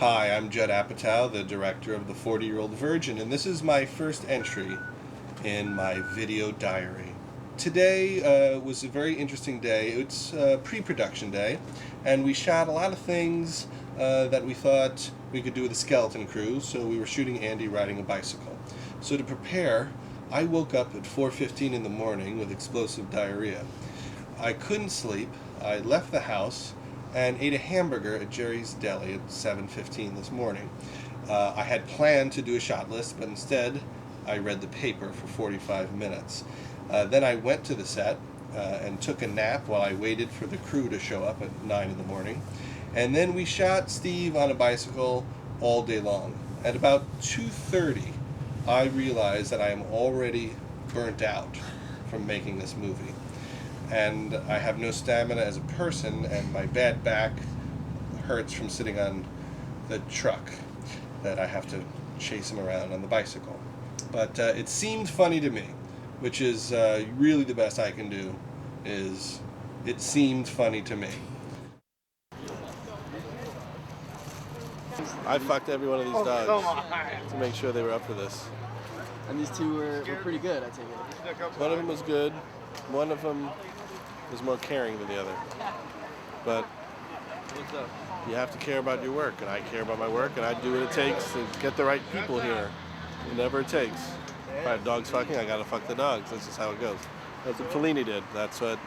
Hi, I'm Judd Apatow, the director of The 40-Year-Old Virgin, and this is my first entry in my video diary. Today was a very interesting day. It's a pre-production day, and we shot a lot of things that we thought we could do with a skeleton crew, so we were shooting Andy riding a bicycle. So to prepare, I woke up at 4:15 in the morning with explosive diarrhea. I couldn't sleep. I left the house and ate a hamburger at Jerry's Deli at 7:15 this morning. I had planned to do a shot list, but instead I read the paper for 45 minutes. Then I went to the set and took a nap while I waited for the crew to show up at 9 in the morning. And then we shot Steve on a bicycle all day long. At about 2:30, I realized that I am already burnt out from making this movie. And I have no stamina as a person, and my bad back hurts from sitting on the truck that I have to chase him around on the bicycle. But it seemed funny to me, which is really the best I can do, is it seemed funny to me. I fucked every one of these dogs to make sure they were up for this. And these two were pretty good, I take it. One of them was good. One of them was more caring than the other. But you have to care about your work, and I care about my work, and I do what it takes to get the right people here. Whatever it takes. If I have dogs fucking, I gotta fuck the dogs. That's just how it goes. That's what Fellini did. That's what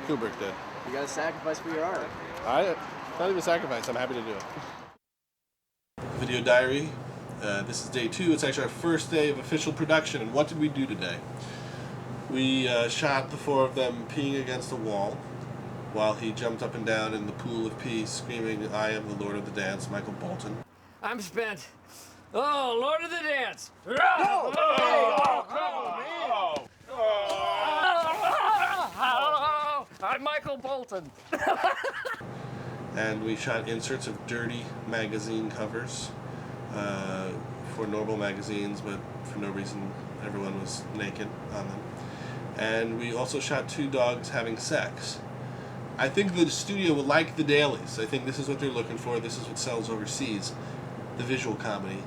Kubrick did. You gotta sacrifice for your art. Not even sacrifice. I'm happy to do it. Video diary. This is day 2. It's actually our first day of official production. And what did we do today? We shot the 4 of them peeing against a wall while he jumped up and down in the pool of pee screaming, "I am the Lord of the Dance, Michael Bolton." I'm spent. Oh, Lord of the Dance. No! Oh, come on, man. I'm Michael Bolton. And we shot inserts of dirty magazine covers for normal magazines, but for no reason everyone was naked on them. And we also shot 2 dogs having sex. I think the studio will like the dailies. I think this is what they're looking for. This is what sells overseas, the visual comedy.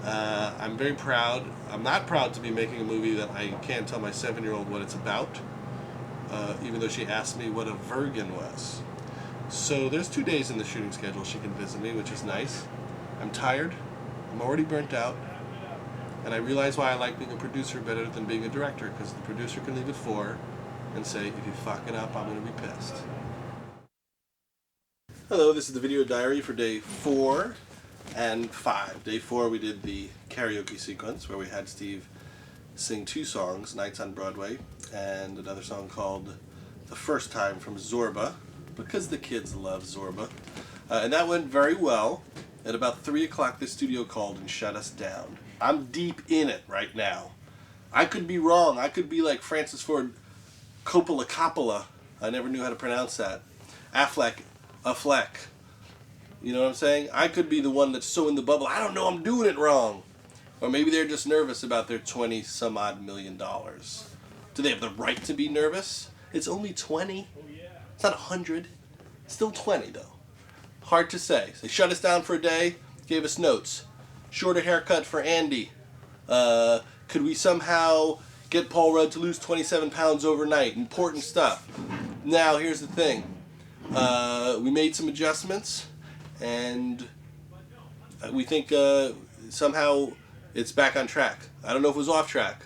I'm very proud. I'm not proud to be making a movie that I can't tell my 7-year-old what it's about, even though she asked me what a virgin was. So there's 2 days in the shooting schedule she can visit me, which is nice. I'm tired. I'm already burnt out. And I realize why I like being a producer better than being a director, because the producer can leave at 4 and say, if you fuck it up, I'm going to be pissed. Hello, this is the video diary for day 4 and 5. Day 4 we did the karaoke sequence where we had Steve sing 2 songs, Nights on Broadway, and another song called The First Time from Zorba, because the kids love Zorba. And that went very well. At about 3 o'clock the studio called and shut us down. I'm deep in it right now. I could be wrong. I could be like Francis Ford Coppola. I never knew how to pronounce that. Affleck. You know what I'm saying? I could be the one that's so in the bubble, I don't know, I'm doing it wrong. Or maybe they're just nervous about their 20-some-odd million dollars. Do they have the right to be nervous? It's only 20. It's not 100. It's still 20, though. Hard to say. They shut us down for a day, gave us notes. Shorter haircut for Andy. Could we somehow get Paul Rudd to lose 27 pounds overnight? Important stuff. Now, here's the thing. We made some adjustments, and we think somehow it's back on track. I don't know if it was off track.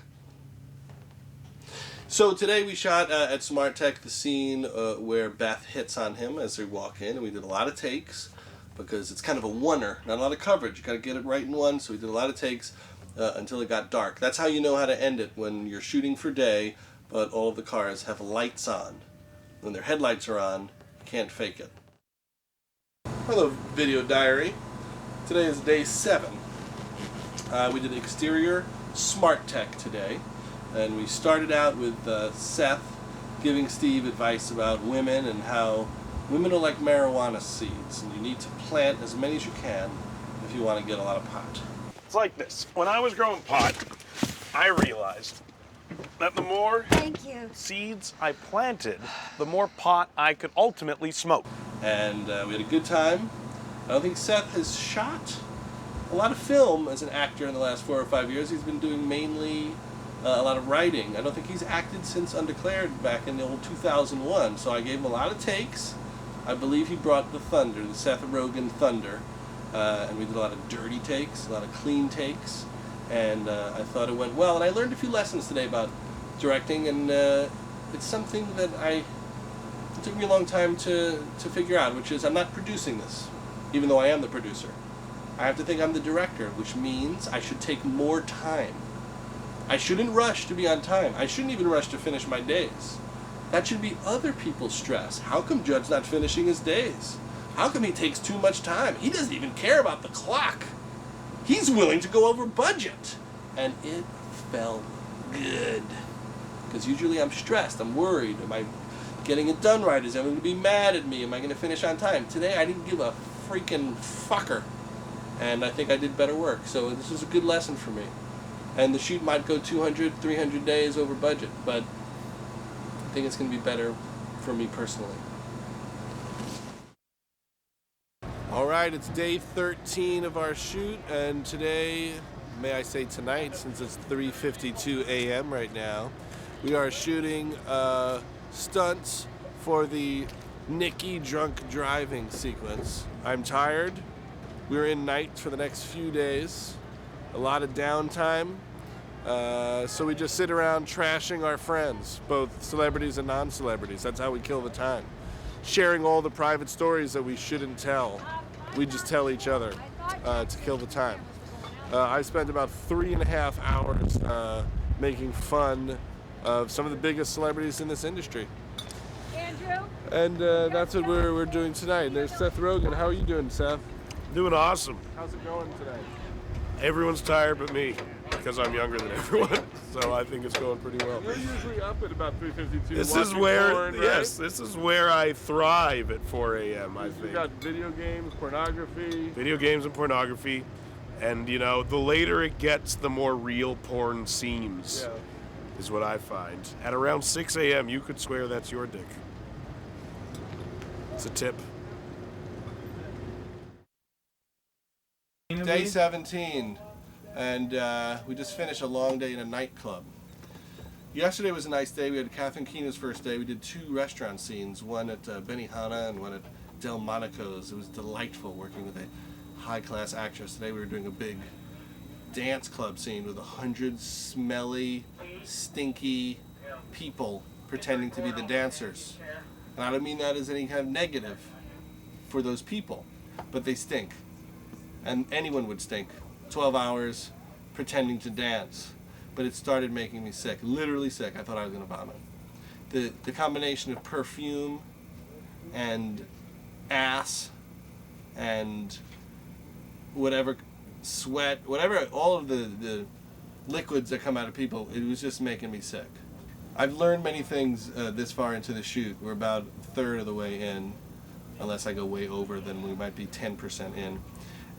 So today we shot at Smart Tech the scene where Beth hits on him as they walk in, and we did a lot of takes because it's kind of a oneer, not a lot of coverage. You got to get it right in one, so we did a lot of takes until it got dark. That's how you know how to end it, when you're shooting for day, but all of the cars have lights on. When their headlights are on, you can't fake it. Hello, video diary. Today is day 7. We did exterior Smart Tech today. And we started out with Seth giving Steve advice about women and how women are like marijuana seeds, and you need to plant as many as you can if you want to get a lot of pot. It's like this. When I was growing pot, I realized that the more seeds I planted, the more pot I could ultimately smoke. And we had a good time. I don't think Seth has shot a lot of film as an actor in the last 4 or 5 years. He's been doing mainly a lot of writing. I don't think he's acted since Undeclared back in the old 2001, so I gave him a lot of takes. I believe he brought the thunder, the Seth Rogen thunder, and we did a lot of dirty takes, a lot of clean takes, and I thought it went well. And I learned a few lessons today about directing, and it's something that it took me a long time to figure out, which is I'm not producing this, even though I am the producer. I have to think I'm the director, which means I should take more time. I shouldn't rush to be on time. I shouldn't even rush to finish my days. That should be other people's stress. How come Judd's not finishing his days? How come he takes too much time? He doesn't even care about the clock. He's willing to go over budget. And it felt good. Because usually I'm stressed, I'm worried. Am I getting it done right? Is everyone going to be mad at me? Am I going to finish on time? Today I didn't give a freaking fucker. And I think I did better work. So this is a good lesson for me. And the shoot might go 200, 300 days over budget, but I think it's going to be better for me personally. All right, it's day 13 of our shoot, and today, may I say tonight, since it's 3:52 a.m. right now, we are shooting stunts for the Nikki drunk driving sequence. I'm tired. We're in night for the next few days. A lot of downtime, so we just sit around trashing our friends, both celebrities and non-celebrities. That's how we kill the time. Sharing all the private stories that we shouldn't tell. We just tell each other to kill the time. I spent about 3.5 hours making fun of some of the biggest celebrities in this industry. Andrew? And that's what we're doing tonight. There's Seth Rogen. How are you doing, Seth? Doing awesome. How's it going today? Everyone's tired but me, because I'm younger than everyone. So I think it's going pretty well. You're usually up at about 3:52. This is where, yes, this is where I thrive at 4 a.m. I You think. got video games, pornography. Video games and pornography, and you know, the later it gets, the more real porn seems. Yeah. Is what I find. At around 6 a.m., you could swear that's your dick. It's a tip. Day 17, and we just finished a long day in a nightclub. Yesterday was a nice day. We had Catherine Keener's first day. We did 2 restaurant scenes, one at Benihana and one at Delmonico's. It was delightful working with a high-class actress. Today we were doing a big dance club scene with 100 smelly, stinky people pretending to be the dancers. And I don't mean that as any kind of negative for those people, but they stink. And anyone would stink. 12 hours pretending to dance. But it started making me sick, literally sick. I thought I was going to vomit. The combination of perfume and ass and whatever sweat, whatever, all of the liquids that come out of people, it was just making me sick. I've learned many things this far into the shoot. We're about a third of the way in. Unless I go way over, then we might be 10% in.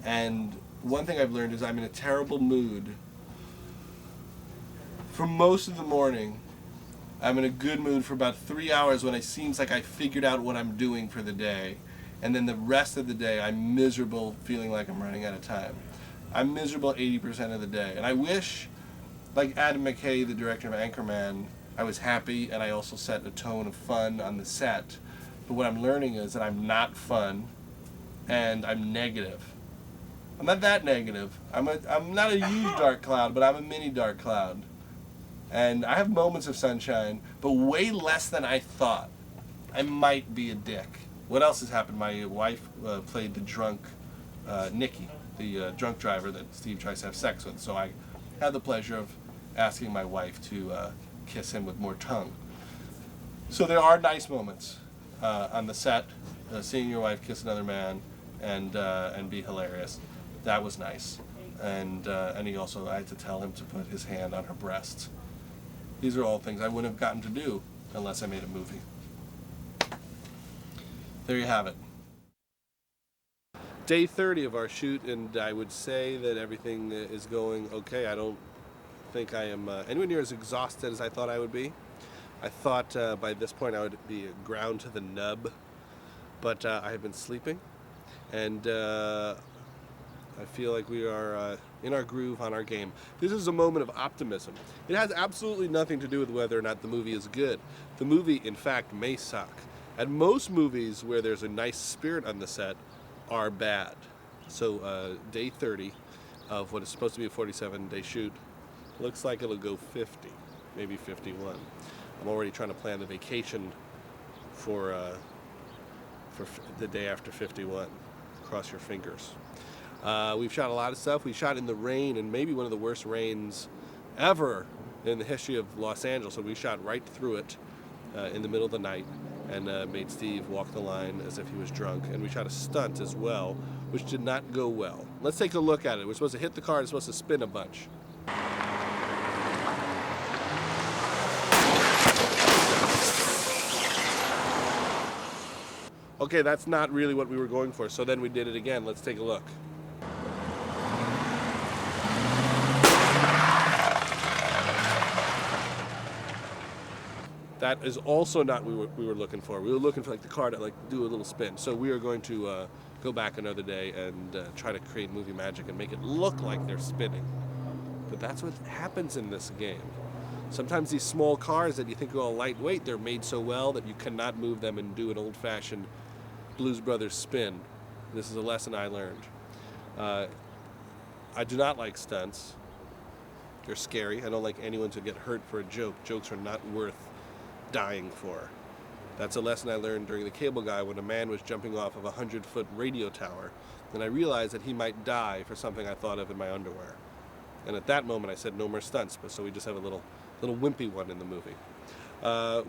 And one thing I've learned is I'm in a terrible mood for most of the morning. I'm in a good mood for about 3 hours when it seems like I figured out what I'm doing for the day. And then the rest of the day, I'm miserable, feeling like I'm running out of time. I'm miserable 80% of the day. And I wish, like Adam McKay, the director of Anchorman, I was happy and I also set a tone of fun on the set. But what I'm learning is that I'm not fun and I'm negative. I'm not that negative. I'm not a huge dark cloud, but I'm a mini dark cloud. And I have moments of sunshine, but way less than I thought. I might be a dick. What else has happened? My wife played the drunk Nikki, the drunk driver that Steve tries to have sex with. So I had the pleasure of asking my wife to kiss him with more tongue. So there are nice moments on the set, seeing your wife kiss another man and be hilarious. That was nice. And he also, I had to tell him to put his hand on her breast. These are all things I wouldn't have gotten to do unless I made a movie. There you have it. Day 30 of our shoot, and I would say that everything is going okay. I don't think I am anywhere near as exhausted as I thought I would be. I thought by this point I would be ground to the nub, but I have been sleeping. and I feel like we are in our groove on our game. This is a moment of optimism. It has absolutely nothing to do with whether or not the movie is good. The movie, in fact, may suck. And most movies where there's a nice spirit on the set are bad. So day 30 of what is supposed to be a 47-day shoot looks like it'll go 50, maybe 51. I'm already trying to plan the vacation for the day after 51. Cross your fingers. We've shot a lot of stuff. We shot in the rain, and maybe one of the worst rains ever in the history of Los Angeles. So we shot right through it in the middle of the night and made Steve walk the line as if he was drunk. And we shot a stunt as well, which did not go well. Let's take a look at it. We're supposed to hit the car. It's supposed to spin a bunch. Okay, that's not really what we were going for, so then we did it again. Let's take a look. That is also not what we were looking for. We were looking for like the car to like do a little spin. So we are going to go back another day and try to create movie magic and make it look like they're spinning. But that's what happens in this game. Sometimes these small cars that you think are all lightweight, they're made so well that you cannot move them and do an old-fashioned Blues Brothers spin. This is a lesson I learned. I do not like stunts. They're scary. I don't like anyone to get hurt for a joke. Jokes are not worth dying for. That's a lesson I learned during The Cable Guy when a man was jumping off of a 100-foot radio tower, and I realized that he might die for something I thought of in my underwear. And at that moment I said no more stunts, but so we just have a little wimpy one in the movie.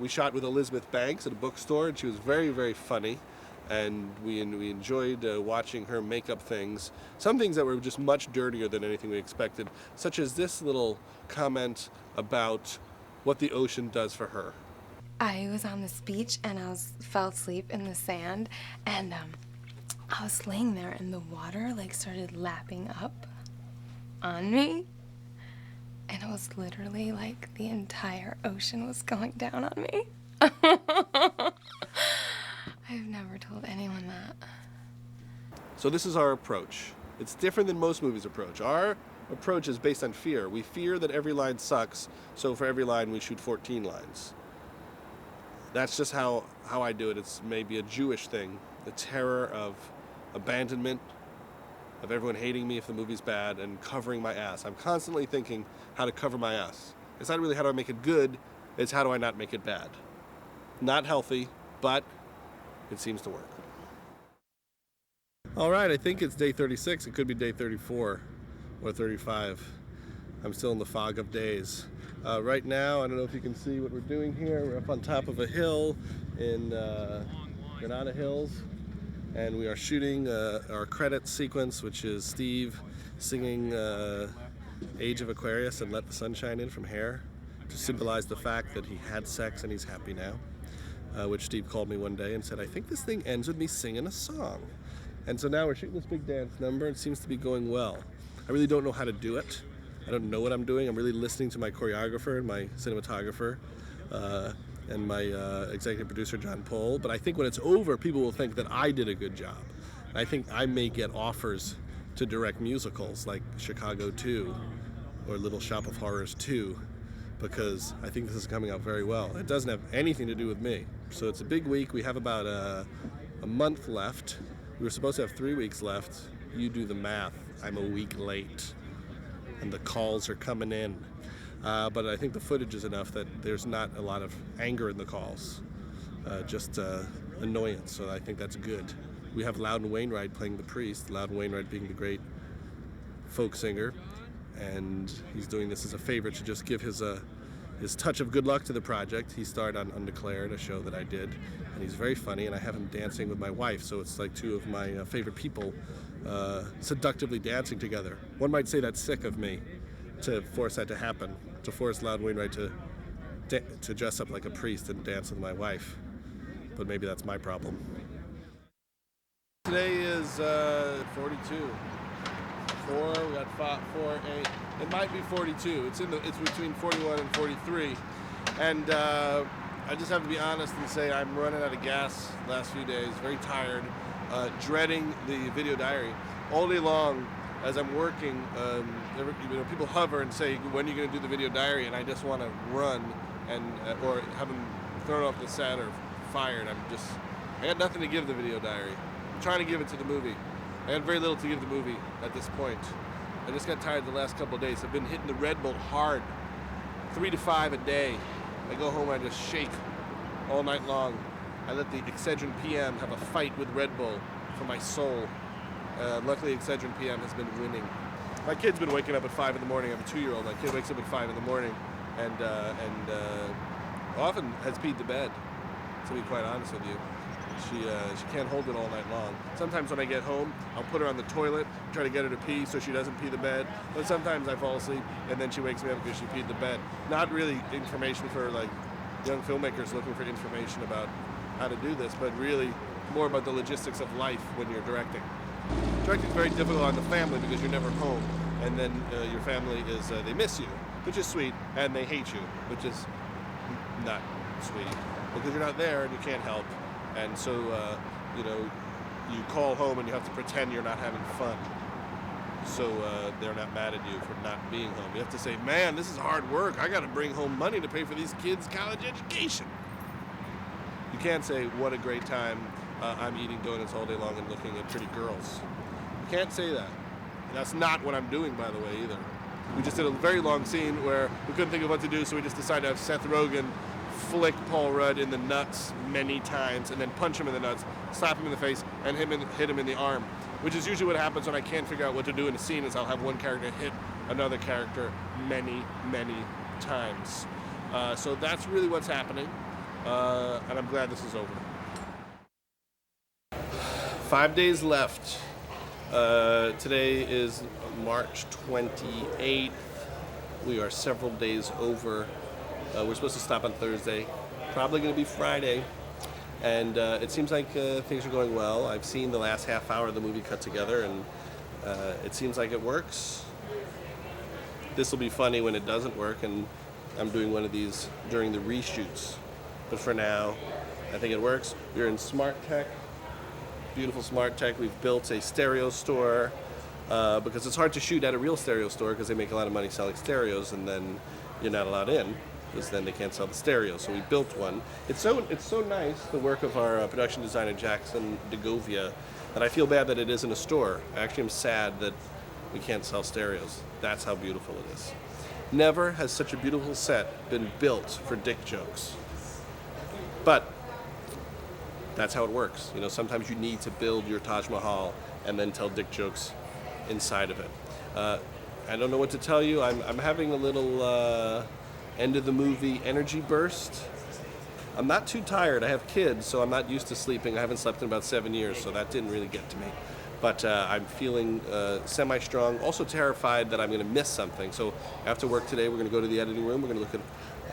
We shot with Elizabeth Banks at a bookstore, and she was very, very funny, and we enjoyed watching her make up things, some things that were just much dirtier than anything we expected, such as this little comment about what the ocean does for her. I was on this beach and I fell asleep in the sand, and I was laying there and the water like started lapping up on me, and it was literally like the entire ocean was going down on me. I've never told anyone that. So this is our approach. It's different than most movies' approach. Our approach is based on fear. We fear that every line sucks, so for every line we shoot 14 lines. That's just how I do it. It's maybe a Jewish thing. The terror of abandonment, of everyone hating me if the movie's bad, and covering my ass. I'm constantly thinking how to cover my ass. It's not really how do I make it good, it's how do I not make it bad. Not healthy, but it seems to work. All right, I think it's day 36. It could be day 34 or 35. I'm still in the fog of days. Right now, I don't know if you can see what we're doing here. We're up on top of a hill in Granada Hills, and we are shooting our credit sequence, which is Steve singing Age of Aquarius and Let the Sunshine In from Hair to symbolize the fact that he had sex and he's happy now, which Steve called me one day and said, I think this thing ends with me singing a song. And so now we're shooting this big dance number. It seems to be going well. I really don't know how to do it. I don't know what I'm doing. I'm really listening to my choreographer and my cinematographer and my executive producer, John Pohl. But I think when it's over, people will think that I did a good job. And I think I may get offers to direct musicals like Chicago 2 or Little Shop of Horrors 2, because I think this is coming out very well. It doesn't have anything to do with me. So it's a big week. We have about a month left. We were supposed to have 3 weeks left. You do the math. I'm a week late. And the calls are coming in. But I think the footage is enough that there's not a lot of anger in the calls, just annoyance, so I think that's good. We have Loudon Wainwright playing the priest, Loudon Wainwright being the great folk singer, and he's doing this as a favor to just give his touch of good luck to the project. He starred on Undeclared, a show that I did, and he's very funny, and I have him dancing with my wife, so it's like two of my favorite people seductively dancing together. One might say that's sick of me to force that to happen, to force Loudon Wainwright to dress up like a priest and dance with my wife. But maybe that's my problem. Today is 42. 4, we got 5, 4, 8. It might be 42. It's between 41 and 43. And I just have to be honest and say I'm running out of gas the last few days, very tired. dreading the video diary all day long. As I'm working, people hover and say, "When are you going to do the video diary?" And I just want to run and or have them thrown off the set or fired. I had nothing to give the video diary. I'm trying to give it to the movie. I had very little to give the movie at this point. I just got tired the last couple of days. I've been hitting the Red Bull hard, 3 to 5 a day. I go home and I just shake all night long. I let the Excedrin PM have a fight with Red Bull for my soul. Luckily, Excedrin PM has been winning. My kid's been waking up at 5 in the morning. I have a 2-year-old. My kid wakes up at 5 in the morning and often has peed the bed, to be quite honest with you. She can't hold it all night long. Sometimes when I get home, I'll put her on the toilet, try to get her to pee so she doesn't pee the bed. But sometimes I fall asleep and then she wakes me up because she peed the bed. Not really information for like young filmmakers looking for information about how to do this, but really more about the logistics of life when you're directing. Directing is very difficult on the family because you're never home, and then your family is they miss you, which is sweet, and they hate you, which is not sweet because you're not there and you can't help, and so you call home and you have to pretend you're not having fun, so they're not mad at you for not being home. You have to say, "Man, this is hard work. I got to bring home money to pay for these kids' college education." You can't say, "What a great time. I'm eating donuts all day long and looking at pretty girls." You can't say that. And that's not what I'm doing, by the way, either. We just did a very long scene where we couldn't think of what to do, so we just decided to have Seth Rogen flick Paul Rudd in the nuts many times and then punch him in the nuts, slap him in the face, and hit him in the arm, which is usually what happens when I can't figure out what to do in a scene. Is I'll have one character hit another character many, many times. So that's really what's happening, and I'm glad this is over. 5 days left. Today is March 28th. We are several days over. We're supposed to stop on Thursday. Probably going to be Friday. And it seems like things are going well. I've seen the last half hour of the movie cut together, and it seems like it works. This will be funny when it doesn't work, and I'm doing one of these during the reshoots. But for now, I think it works. We're in Smart Tech. Beautiful Smart Tech. We've built a stereo store because it's hard to shoot at a real stereo store because they make a lot of money selling stereos, and then you're not allowed in because then they can't sell the stereo. So we built one. It's so nice, the work of our production designer Jackson DeGovia, that I feel bad that it isn't a store. I actually am sad that we can't sell stereos. That's how beautiful it is. Never has such a beautiful set been built for dick jokes. But that's how it works. You know, sometimes you need to build your Taj Mahal and then tell dick jokes inside of it. I don't know what to tell you. I'm having a little end of the movie energy burst. I'm not too tired. I have kids, so I'm not used to sleeping. I haven't slept in about 7 years, so that didn't really get to me. But I'm feeling semi-strong. Also terrified that I'm going to miss something. So after work today, we're going to go to the editing room. We're going to look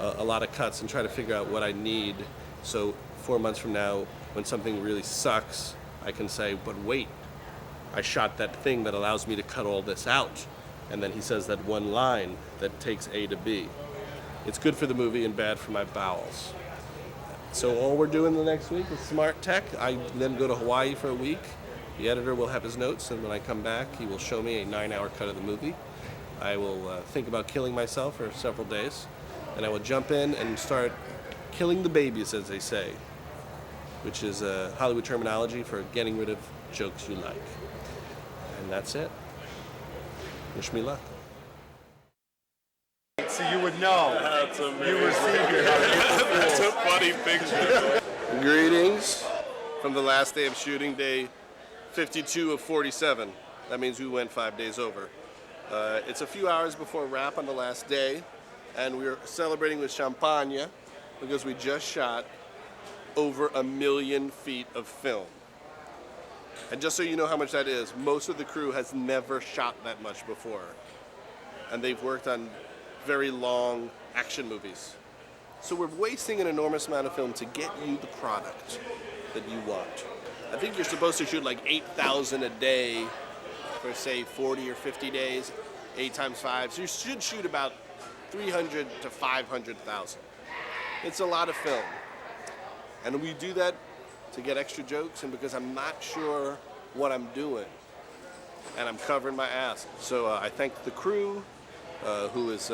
at a lot of cuts and try to figure out what I need. So 4 months from now, when something really sucks, I can say, but wait, I shot that thing that allows me to cut all this out. And then he says that one line that takes A to B. It's good for the movie and bad for my bowels. So all we're doing the next week is Smart Tech. I then go to Hawaii for a week. The editor will have his notes, and when I come back, he will show me a 9-hour cut of the movie. I will think about killing myself for several days, and I will jump in and start killing the babies, as they say, which is Hollywood terminology for getting rid of jokes you like. And that's it. Wish me luck. So you would know. That's amazing. You receive your That's a funny picture. Greetings from the last day of shooting, day 52 of 47. That means we went 5 days over. It's a few hours before wrap on the last day, and we're celebrating with champagne because we just shot over 1 million feet of film. And just so you know how much that is, most of the crew has never shot that much before. And they've worked on very long action movies. So we're wasting an enormous amount of film to get you the product that you want. I think you're supposed to shoot like 8,000 a day for say 40 or 50 days, 8 times 5. So you should shoot about 300 to 500,000. It's a lot of film. And we do that to get extra jokes and because I'm not sure what I'm doing. And I'm covering my ass. So I thank the crew, who is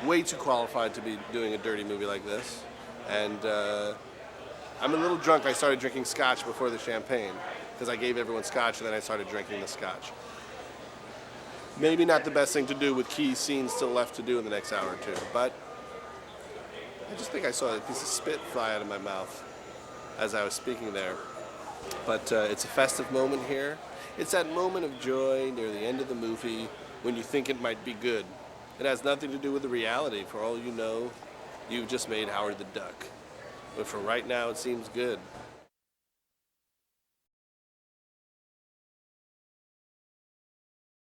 way too qualified to be doing a dirty movie like this. And I'm a little drunk. I started drinking scotch before the champagne because I gave everyone scotch and then I started drinking the scotch. Maybe not the best thing to do with key scenes still left to do in the next hour or two, but I just think I saw a piece of spit fly out of my mouth as I was speaking there. But it's a festive moment here. It's that moment of joy near the end of the movie when you think it might be good. It has nothing to do with the reality. For all you know, you've just made Howard the Duck. But for right now, it seems good.